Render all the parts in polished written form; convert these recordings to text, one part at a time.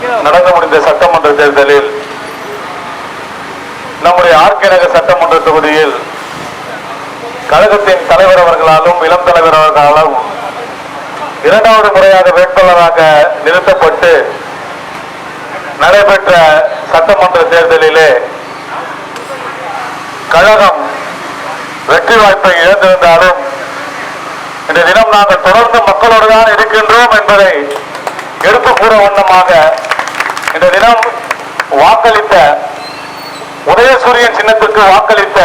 நடந்து முடிந்த சட்டமன்ற தேர்தலில் நம்முடைய ஆர்கே நகர் சட்டமன்ற தொகுதியில் கழகத்தின் தலைவர் அவர்களாலும் இளம் தலைவர் அவர்களாலும் இரண்டாவது முறையாக வேட்பாளராக நிறுத்தப்பட்டு நடைபெற்ற சட்டமன்ற தேர்தலிலே கழகம் வெற்றி வாய்ப்பை இழந்திருந்தாலும் இந்த தினம் நாங்கள் தொடர்ந்து மக்களோடு தான் இருக்கின்றோம் என்பதை எடுத்து கூற வண்ணமாக இந்த தினம் வாக்களித்த உதயசூரியன் சின்னத்திற்கு வாக்களித்த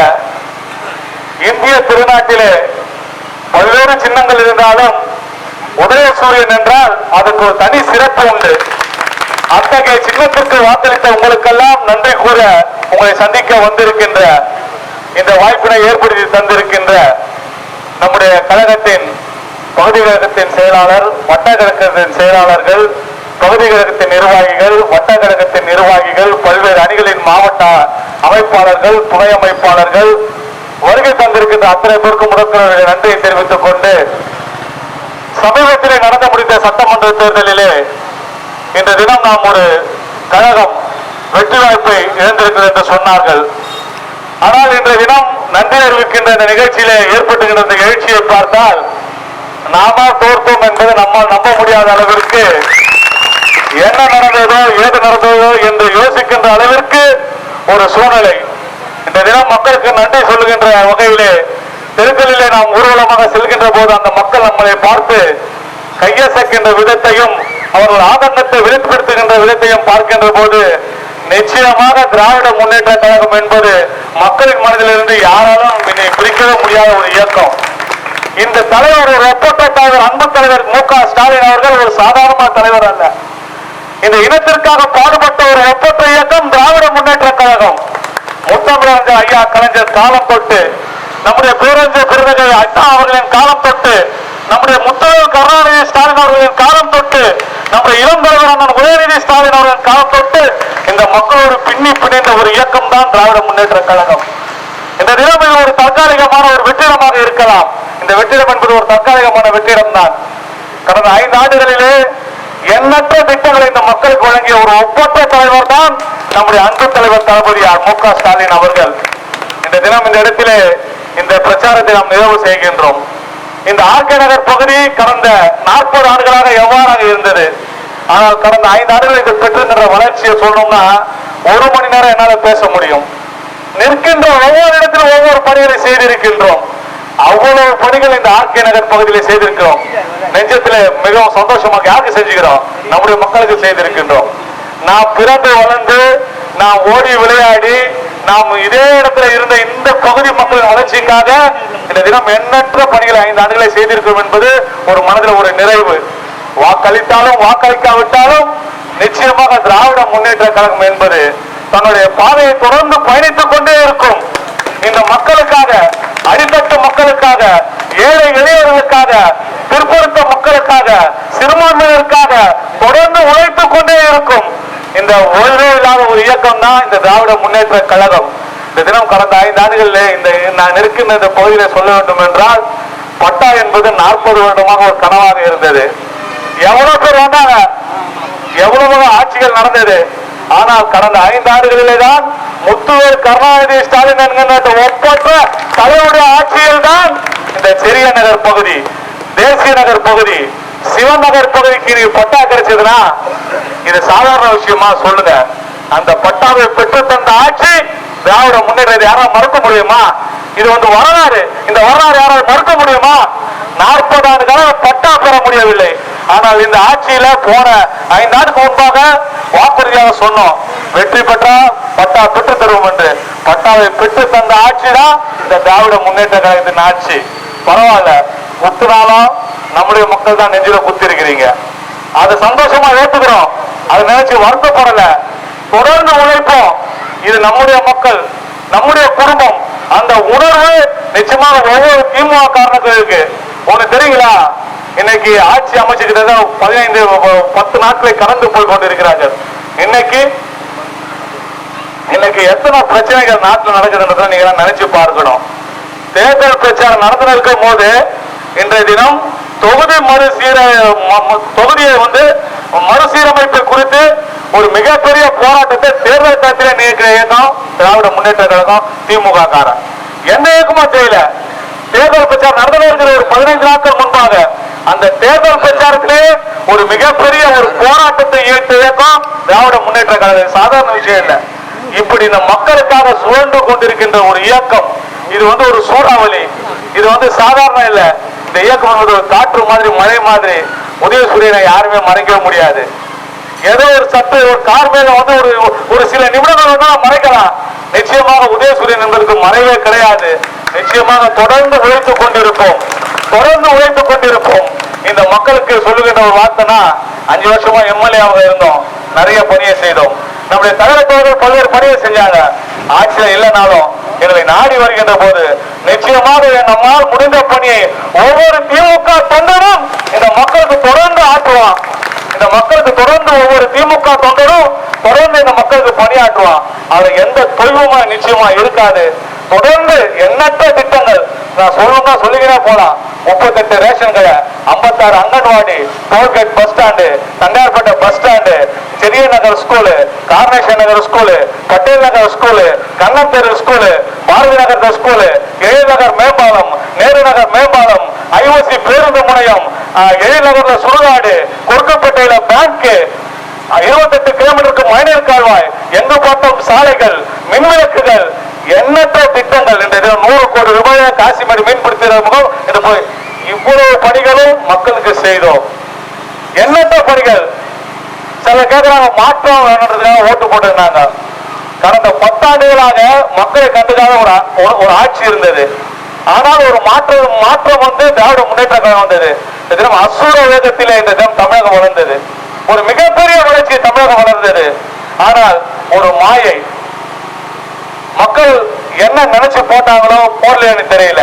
இந்திய திருநாட்டிலே பல்வேறு சின்னங்கள் இருந்தாலும் உதயசூரியன் என்றால் அதுக்கு ஒரு தனி சிறப்பு உண்டு. அத்தகைய சின்னத்திற்கு வாக்களித்த உங்களுக்கெல்லாம் நன்றி கூற உங்களை சந்திக்க வந்திருக்கின்ற இந்த வாய்ப்பினை ஏற்படுத்தி தந்திருக்கின்ற நம்முடைய கழகத்தின் பகுதி கழகத்தின் செயலாளர், வட்ட கழகத்தின் செயலாளர்கள், பகுதி கழகத்தின் நிர்வாகிகள், வட்ட கழகத்தின் நிர்வாகிகள், பல்வேறு அணிகளின் மாவட்ட அமைப்பாளர்கள், துணை அமைப்பாளர்கள், வருகை தந்திருக்கின்ற அத்தனை பேருக்கும் முதற்கொண்டு நன்றியை தெரிவித்துக் கொண்டு சமீபத்திலே நடந்து முடிந்த சட்டமன்ற தேர்தலிலே இன்று தினம் நாம் ஒரு கழகம் வெற்றி வாய்ப்பை இழந்திருக்கிறது என்று சொன்னார்கள். ஆனால் இன்றைய தினம் நன்றி அறிவிக்கின்ற இந்த நிகழ்ச்சியிலே ஏற்பட்டுகின்ற இந்த எழுச்சியை பார்த்தால் நாம தோற்போம் என்பது நம்மால் நம்ப முடியாத அளவிற்கு என்ன நடந்ததோ ஏது நடந்ததோ என்று யோசிக்கின்ற அளவிற்கு ஒரு சூழ்நிலை. இந்த தினம் மக்களுக்கு நன்றி சொல்லுகின்ற வகையிலே தெருக்களிலே நாம் ஊர்வலமாக செல்கின்ற போது அந்த மக்கள் நம்மளை பார்த்து கையசைக்கின்ற விதத்தையும் அவர்கள் ஆதங்கத்தை வெளிப்படுத்துகின்ற விதத்தையும் பார்க்கின்ற போது நிச்சயமாக திராவிட முன்னேற்ற கழகம் என்பது மக்களின் மனதிலிருந்து யாராலும் இனி பிரிக்கவே முடியாத ஒரு இயக்கம். இந்த தலைவர் ஒரு ஒப்பற்ற தலைவர், அன்பு தலைவர் மு.க. ஸ்டாலின் அவர்கள் ஒரு சாதாரண தலைவர் அல்ல. இந்த இனத்திற்காக பாடுபட்ட ஒரு ஒப்பற்ற இயக்கம் திராவிட முன்னேற்ற கழகம். முத்தமிழறிஞர் ஐயா கலைஞர் காலம் தொட்டு, நம்முடைய பேரறிஞர் பெருந்தகை அண்ணா அவர்களின் காலம் தொட்டு, நம்முடைய முத்தமிழ் கருணாநிதி ஸ்டாலின் அவர்களின் காலம் தொட்டு, நம்முடைய இளம் தலைவர் அண்ணன் உதயநிதி ஸ்டாலின் அவர்களின் காலம் தொட்டு இந்த மக்களோடு பின்னி பிணைந்த ஒரு இயக்கம் தான் திராவிட முன்னேற்ற கழகம். இந்த தினம் இது ஒரு தற்காலிகமான ஒரு வெற்றிடமாக இருக்கலாம். இந்த வெற்றிடம் என்பது ஒரு தற்காலிகமான வெற்றிடம் தான். கடந்த 5 ஆண்டுகளிலே எண்ணற்ற திட்டங்களை இந்த மக்களுக்கு வழங்கிய ஒரு ஒப்பற்ற தலைவர் தான் நம்முடைய அன்பு தலைவர் தளபதி மு.க. ஸ்டாலின் அவர்கள். இந்த தினம் இந்த இடத்திலே இந்த பிரச்சாரத்தை நாம் நிறைவு செய்கின்றோம். இந்த ஆர்கே நகர் பகுதி கடந்த 40 ஆண்டுகளாக எவ்வாறாக இருந்தது. ஆனால் கடந்த 5 ஆண்டுகள் இது பெற்றிருக்கின்ற வளர்ச்சியை சொல்லணும்னா 1 மணி நேரம் என்னால பேச முடியும். நிற்கின்ற ஒவ்வொரு இடத்திலும் ஒவ்வொரு பணிகளை செய்திருக்கின்றோம். அவ்வளவு பணிகள் இந்த ஆர்கே நகர் பகுதியில் செய்திருக்கிறோம். நெஞ்சத்தில் மிகவும் சந்தோஷமாக யாருக்கு செஞ்சுக்கிறோம்? நம்முடைய மக்களுக்கு செய்திருக்கின்றோம். நாம் பிறந்து வளர்ந்து நாம் ஓடி விளையாடி நாம் இதே இடத்துல இருந்த இந்த பகுதி மக்களின் வளர்ச்சிக்காக இந்த தினம் எண்ணற்ற பணிகளை 5 ஆண்டுகளை செய்திருக்கிறோம் என்பது ஒரு மனதில் ஒரு நிறைவு. வாக்களித்தாலும் வாக்களிக்காவிட்டாலும் நிச்சயமாக திராவிட முன்னேற்ற கழகம் என்பது தன்னுடைய பாதையை தொடர்ந்து பயணித்துக் கொண்டே இருக்கும். இந்த மக்களுக்காக, அடித்தட்டு மக்களுக்காக, ஏழை எளியவர்களுக்காக, பிற்படுத்த மக்களுக்காக, சிறுபான்மையினருக்காக தொடர்ந்து உழைத்துக் கொண்டே இருக்கும். இந்த ஓய்வே இல்லாத ஒரு இயக்கம் தான் இந்த திராவிட முன்னேற்ற கழகம். இந்த தினம் கடந்த 5 ஆண்டுகளிலே இந்த நான் இருக்கின்ற இந்த பகுதியில சொல்ல வேண்டும் என்றால் பட்டா என்பது 40 வருடமாக ஒரு கனவாக இருந்தது. எவ்வளவு பேர் வந்தாங்க, எவ்வளவு ஆட்சிகள் நடந்தது. ஆனால் கடந்த 5 ஆண்டுகளிலே தான் முத்துவேல் கருணாநிதி ஸ்டாலின் என்கின்ற ஒப்பற்ற தலைவருடைய ஆட்சியில் தான் இந்த பெரிய நகர் பகுதி, தேசிய நகர் பகுதி, சிவன் நகர் பகுதிக்கு நீங்க பட்டா கிடைச்சதுன்னா இது சாதாரண விஷயமா சொல்லுங்க. அந்த பட்டாவை பெற்று தந்த ஆட்சி திராவிட முன்னேற்றத்தை யாராவது மறுக்க முடியுமா? இது வரலாறு. இந்த வரலாறு யாராவது மறுக்க முடியுமா? 40 ஆண்டு காலம் பட்டா பெற முடியவில்லை. ஆனால் இந்த ஆட்சியில போன 5 ஆண்டுக்கு முன்பாக வாக்குறுதியாக சொன்னோம், வெற்றி பெற்றா பட்டா பெற்று தருவோம் என்று. பட்டாவை பெற்று தந்த ஆட்சி தான் இந்த திராவிட முன்னேற்ற கழகத்தின் ஆட்சி. பரவாயில்ல, குத்துனாலும் நம்முடைய மக்கள் தான் நெஞ்சில குத்தி இருக்கிறீங்க. அது சந்தோஷமா ஏற்றுக்கிறோம். அதை நினைச்சு வருத்தப்படல. தொடர்ந்து உழைப்போம். இது நம்முடைய மக்கள், நம்முடைய குடும்பம். அந்த உணர்வு நிச்சயமாக ஒவ்வொரு திமுக காரணத்தில் இருக்கு. ஒண்ணு தெரியுங்களா, இன்னைக்கு ஆட்சி அமைச்சுக்கிட்ட 10 நாட்களை கடந்து போய் கொண்டிருக்கிறார்கள். இன்னைக்கு எத்தனை பிரச்சனைகள் நாட்டில் நடக்குதுன்றதை நீங்க நினைச்சு பார்க்கணும். தேர்தல் பிரச்சாரம் நடந்திருக்கும் போது இன்றைய தினம் தொகுதியை மறுசீரமைப்பு குறித்து ஒரு மிகப்பெரிய போராட்டத்தை தேர்தல் களத்தில் நீக்கிற இயக்கம் திராவிட முன்னேற்ற கழகம் திமுக காரன். எந்த இயக்கமும் தெரியல. தேர்தல் பிரச்சாரம் நடந்து இருக்கிற ஒரு 15 நாட்கள் முன்பாக அந்த தேர்தல் பிரச்சாரத்திலே ஒரு மிகப்பெரிய ஒரு போராட்டத்தை ஈர்த்த இயக்கம் திராவிட முன்னேற்ற கழகம். சாதாரண விஷயம் இல்லை. இப்படி இந்த மக்களுக்காக சுழன்று கொண்டிருக்கின்ற ஒரு இயக்கம், இது ஒரு சூறாவளி, இது சாதாரண இல்லை. இந்த இயக்கம் ஒரு காற்று மாதிரி, மழை மாதிரி. உதயசூரியனை யாருமே மறைக்க முடியாது. ஏதோ ஒரு சற்று ஒரு கார் மேல ஒரு சில நிமிடங்கள் மறைக்கலாம். நிச்சயமாக உதயசூரியன் என்பதற்கு மறைவே கிடையாது. நிச்சயமாக தொடர்ந்து உழைத்துக் கொண்டிருப்போம், தொடர்ந்து உழைத்துக் கொண்டிருப்போம். இந்த மக்களுக்கு சொல்லுகின்ற ஒரு வார்த்தைனா, 5 வருஷமா எம்எல்ஏவாக இருந்தோம், நிறைய பணியை செய்தோம். நம்முடைய தலைவர்கள் பல்வேறு பணியை செஞ்சாங்க. ஆட்சியில இல்லைனாலும் எங்களை நாடி வருகின்ற போது நிச்சயமாக நம்மால் முடிந்த பணியை ஒவ்வொரு திமுக தொண்டரும் இந்த மக்களுக்கு தொடர்ந்து ஆற்றுவான். இந்த மக்களுக்கு தொடர்ந்து ஒவ்வொரு திமுக தொண்டரும் தொடர்ந்து இந்த மக்களுக்கு பணியாற்றுவான். அது எந்த தொய்வுமா நிச்சயமா இருக்காது. தொடர்ந்து எண்ணற்ற திட்டங்கள் நான் சொல்லுகிறே போலாம். 38 ரேஷன் கடை, 56 anganwadi, toll gate bus stand, Tondiarpet bus stand, செரிய Nagar school, Carnation Nagar school, Patel Nagar school, Kannan தெரு ஸ்கூலு, பாரதி நகர் ஸ்கூலு, எழில் நகர் மேம்பாலம், நேரு நகர் மேம்பாலம், ஐஓசி பேருந்து முனையம், எழில் நகர்ல சுடுகாடு, கொடுக்கப்பேட்டையில பேங்க், 28 கிலோமீட்டருக்கு மழைநீர் கால்வாய், எங்கு பார்த்தும் சாலைகள், மின்விளக்குகள், எண்ணற்ற திட்டங்கள். இந்த 100 கோடி ரூபாயை காசிமேடு மீன்பிடித்த முகம் இவ்வளவு பணிகளும் மக்களுக்கு செய்தோம். எண்ணற்ற பணிகள். சில கேட்கிறாங்க மாற்றம் வேணுன்றதுக்காக ஓட்டு போட்டிருந்தாங்க. கடந்த 10 ஆண்டுகளாக மக்களை கண்டுக்காத ஒரு ஆட்சி இருந்தது. ஆனால் ஒரு மாற்றம் திராவிட முன்னேற்ற கழகம் வந்தது. இந்த தினம் அசூர வேகத்திலே இந்த தினம் தமிழகம் வளர்ந்தது. ஒரு மிகப்பெரிய வளர்ச்சி தமிழகம் வளர்ந்தது. ஆனால் ஒரு மாயை, மக்கள் என்ன நினைச்சு போட்டாங்களோ போடலன்னு தெரியல.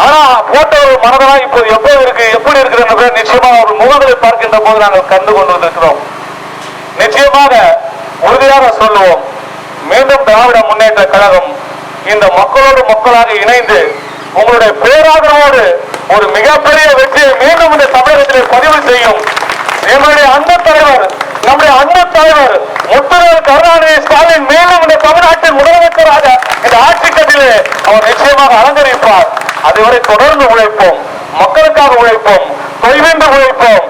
ஆனா போட்ட ஒரு மனதெல்லாம் இப்போது எப்படி இருக்கிறது நிச்சயமாக ஒரு முகங்களை பார்க்கின்ற போது நாங்கள் கண்டு கொண்டு வந்திருக்கிறோம். நிச்சயமாக உறுதியாக சொல்லுவோம், மீண்டும் திராவிட முன்னேற்ற கழகம் இந்த மக்களோடு மக்களாக இணைந்து உங்களுடைய பேராதரவோடு ஒரு மிகப்பெரிய வெற்றியை மீண்டும் இந்த தமிழகத்திலே பதிவு செய்யும். எங்களுடைய அன்பு தலைவர், நம்முடைய அன்பு தலைவர் முத்துவேல் கருணாநிதி ஸ்டாலின் மேலும் இந்த தமிழ்நாட்டின் முதலமைச்சராக இந்த ஆட்சி கட்டிலே அவர் நிச்சயமாக அலங்கரிப்பார். அதுவரை தொடர்ந்து உழைப்போம், மக்களுக்காக உழைப்போம், தொய்வின்றி உழைப்போம்.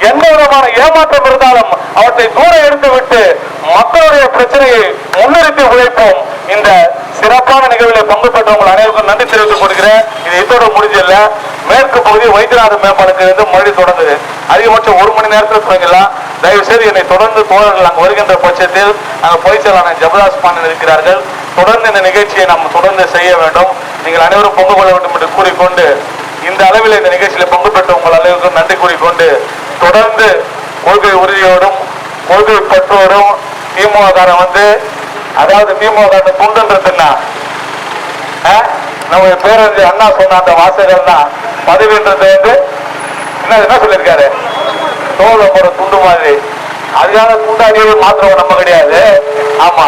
எந்த விதமான ஏமாற்றம் இருந்தாலும் அவற்றை தூர எடுத்துவிட்டு மக்களுடைய பிரச்சனையை முன்னிறுத்தி உழைப்போம். இந்த சிறப்பான நிகழ்வில் பங்கு பெற்றவங்கள் அனைவருக்கும் நன்றி தெரிவித்துக் கொள்கிறேன். இது இதோட முடிஞ்சல. மேற்கு பகுதி வைத்தியநாதன் மேம்பாலுக்கு மழை தொடங்குது. அதிகபட்சம் 1 மணி நேரத்தில் தொடங்கலாம். தயவு செய்து என்னை தொடர்ந்து தோழர்கள் அங்கு வருகின்ற பட்சத்தில் அங்கு பொதுச் செயலாளர் ஜபதாஸ் பாண்டியன் இருக்கிறார்கள். தொடர்ந்து இந்த நிகழ்ச்சியை நாம் தொடர்ந்து செய்ய வேண்டும். நீங்கள் அனைவரும் பங்கு கொள்ள வேண்டும் என்று கூறிக்கொண்டு இந்த அளவில் இந்த நிகழ்ச்சியில் பங்கு பெற்ற உங்கள் அனைவருக்கும் நன்றி கூறிக்கொண்டு தொடர்ந்து கொள்கை உறுதியோடும் கொள்கை பற்றோடும் திமுக அதாவது திமுக துண்டுன்றதுன்னா நம்ம பேரறிஞர் அண்ணா சொன்ன அந்த வாசகர்கள் தான் பதவின்றது என்ன சொல்லியிருக்காரு, தோல் போற துண்டு மாதிரி. அதுக்காக துண்டாடியே மாத்திரம் நம்ம கிடையாது. ஆமா,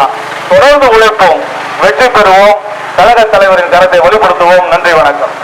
தொடர்ந்து உழைப்போம், வெற்றி பெறுவோம், கழக தலைவரின் கருத்தை வெளிப்படுத்துவோம். நன்றி, வணக்கம்.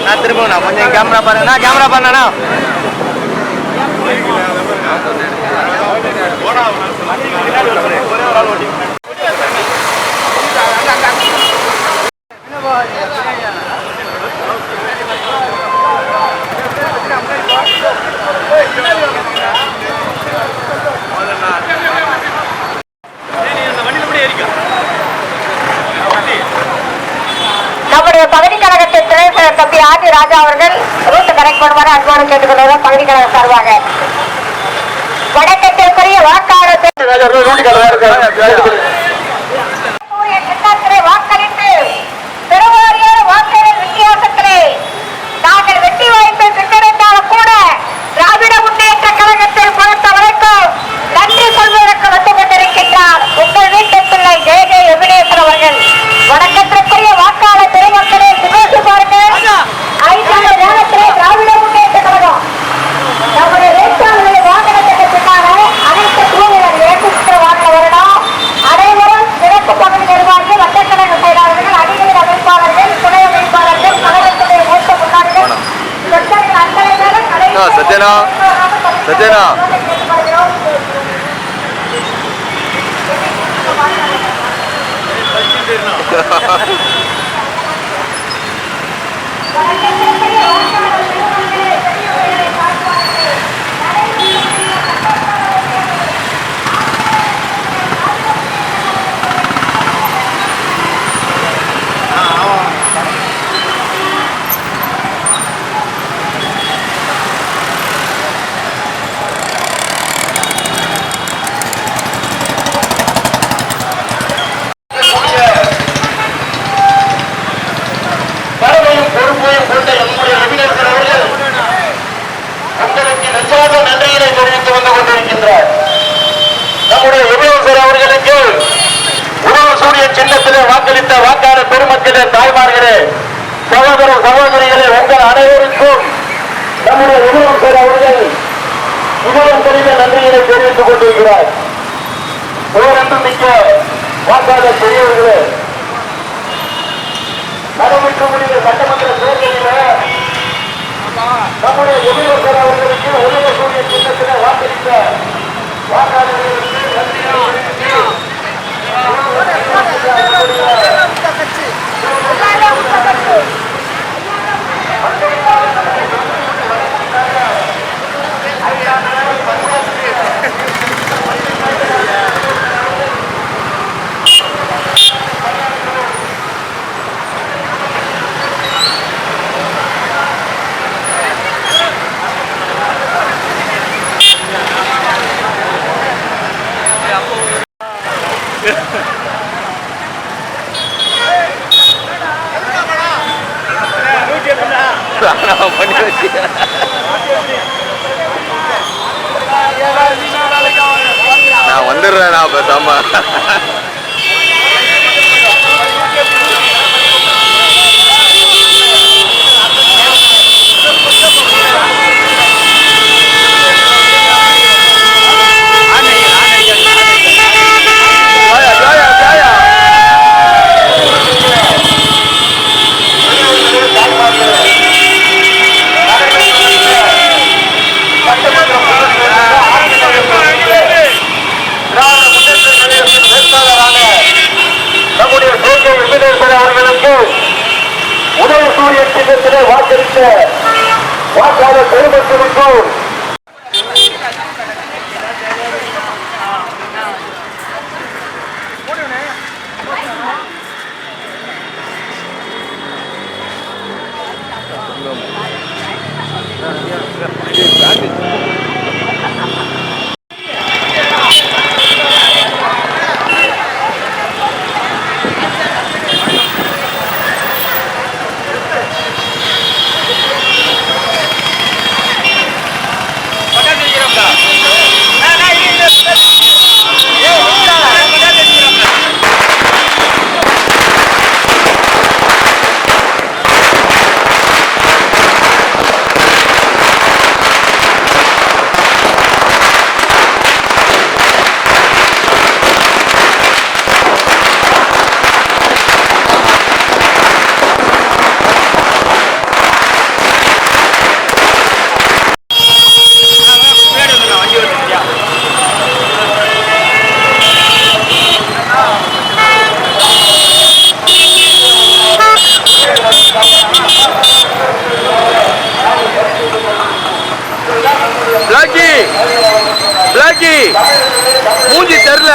நான் திரும்ப கொஞ்சம் கேமரா பண்ணா டி ஆதி ராஜா அவர்கள் ரூட் கரெக்ட் பண்ணுவாரு அன்போடு கேட்டுக்கொள்வதும் பகுதி கழக சார்பாக வணக்கத்திற்குரிய வாக்காளர் வாக்களித்து பெருவாரியான வாக்குகள் வித்தியாசத்திலே நாங்கள் வெற்றி வாய்ப்பை பெற்றிருந்தாலும் கூட திராவிட முன்னேற்ற கழகத்தில் பொறுத்த வரைக்கும் நன்றி சொல்வதற்கு வந்து கொண்டிருக்கின்றார் உங்கள் வீட்டு பிள்ளை ஜே ஜே எபினேசன் அவர்கள். வணக்கத்திற்குரிய வாக்காளர் பெருமக்களே சுமேசி பாருங்கள். 5 நேரத்திலே திராவிட முன்னேற்ற கழகம் நம்முடைய வேட்பாளர்களை வாகனத்துக்கு பின்னால அனைத்து டூவீலர் இறக்குகிற வாகன வரணும். அனைவரும் சிறப்பு பகுதி நிர்வாகி வட்டக்கணக்கு செயலாளர்கள் அடிநிலை அமைப்பாளர்கள் துணை அமைப்பாளர்கள் கழகத்துடைய மூத்த முன்னாடிகள் சத்யனா சத்யனா வாக்களித்த வாக்காளர் பெருமக்களே, தாய்மார்களே, சகோதர சகோதரிகளே, உங்கள் அனைவருக்கும் நம்முடைய முதலமைச்சர் அவர்கள் மிகவும் பெரிய நன்றியினை தெரிவித்துக் கொண்டிருக்கிறார். ஓரன்று மிக்க வாக்காளர் பெரியவர்களே, நடைபெற்றக்கூடிய சட்டமன்ற தேர்தலில் நம்முடைய முதலமைச்சர் அவர்களுக்கு உதயசூரிய சின்னத்திலே வாக்களித்த வாக்காளர்களுக்கு நான் வந்துடுறேன். நான் பேசாம உதயசூரிய சின்னத்திலே வாக்களித்த வாக்காளர் பெருமக்களுக்கும் மூஞ்சி தெரியல.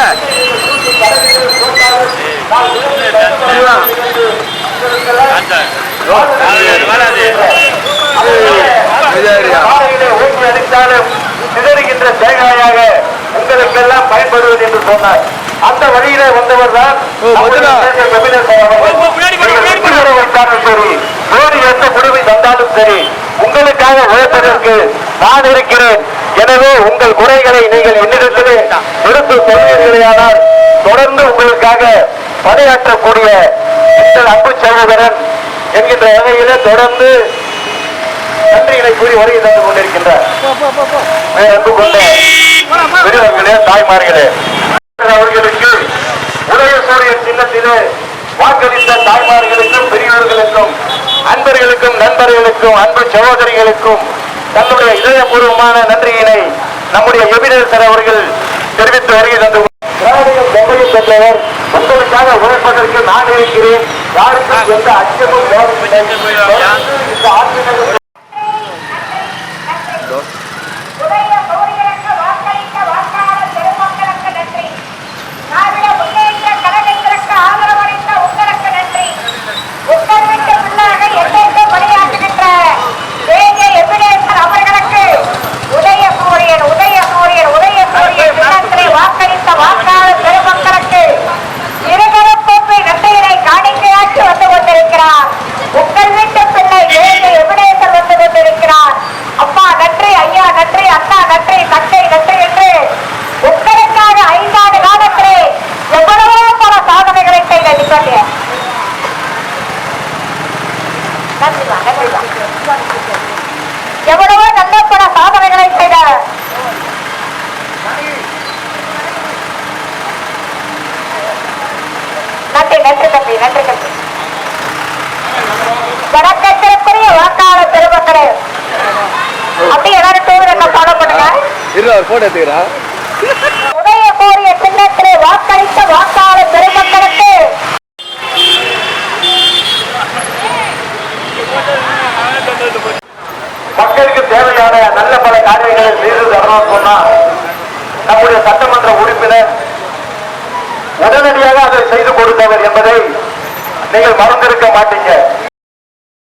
காலையிலே ஊற்றி அடித்தாலும் சிதறுகின்ற தேங்காயாக உங்களுக்கெல்லாம் பயன்படுவது என்று சொன்னார். அந்த வழியிலே வந்தவர் தான் சரி, வேறு எந்த முடிவை தந்தாலும் சரி, உங்களுக்காக உழைப்பதற்கு நான் இருக்கிறேன். எனவே உங்கள் குறைகளை நீங்கள் என்னிடத்திலே எடுத்து சொல்வீர்களேயானால் தொடர்ந்து உங்களுக்காக பணியாற்றக்கூடிய இந்த அன்பு சகோதரன் என்கின்ற வகையிலே தொடர்ந்து நன்றிகளை கூறி வருகை தந்து கொண்டிருக்கின்றார். அன்பு கொண்ட பெரியவர்களே, தாய்மார்களே, அவர்களுக்கு உதயசூரியன் சின்னத்திலே வாக்களித்த தாய்மார்களுக்கும் பெரியவர்களுக்கும் அன்பர்களுக்கும் நண்பர்களுக்கும் அன்பு சகோதரிகளுக்கும் தன்னுடைய இதயபூர்வமான நன்றியினை நம்முடைய எபினேசர் அவர்கள் தெரிவித்து வருகை தந்து திராவிடம் பொம்மையும் பெற்றவர். உங்களுக்காக உழைப்பதற்கு நான் இருக்கிறேன். யாருக்கும் எந்த அச்சமும் இந்த ஆட்சியினர் உதய சூரியனுக்கு வாக்களித்த வாக்காளர் பெருமக்களுக்கு நன்றி. திராவிட முன்னேற்ற கழகத்திற்கு ஆதரவளித்த உங்களுக்கு நன்றி. உங்கள் வீட்டு பிள்ளாக எந்தெந்த பணியாற்றுகின்ற எபினேசர் அவர்களுக்கு உதய சூரியன் தினத்திலே வாக்களித்த வாக்காளர் பெருமக்களுக்கு இருதரப்பு நன்றியினை காணிக்கையாற்றி வந்து கொண்டிருக்கிறார். உங்கள் வீட்டு பிள்ளை எபினேசர் வந்து கொண்டிருக்கிறார். அப்பா நன்றி, ஐயா நன்றி, அண்ணா நன்றி, தந்தை நன்றி என்று உங்களுக்காக 5 ஆண்டு காலத்திலே எவ்வளவோ பல சாதனைகளை செய்த நிகழ்ச்சி. எவ்வளவோ நல்ல பல சாதனைகளை செய்த நன்றி நன்றி தம்பி, நன்றி தம்பி. வணக்கத்திற்குரிய வாக்காளர் பெருமக்களே, அப்படி எல்லாரும் டூவில ஃபாலோ பண்ணுங்க. போட்டோ எடுத்துக்கிறா. உதய கோரிய சின்னத்திலே வாக்களித்த வாக்காளர் பெருமக்களுக்கு மக்களுக்கு தேவையான நல்ல பல காரியங்களை செய்து தரணும் சொன்னா நம்முடைய சட்டமன்ற உறுப்பினர் உடனடியாக அதை செய்து கொடுத்தவர் என்பதை நீங்கள் மறந்திருக்க மாட்டீங்க.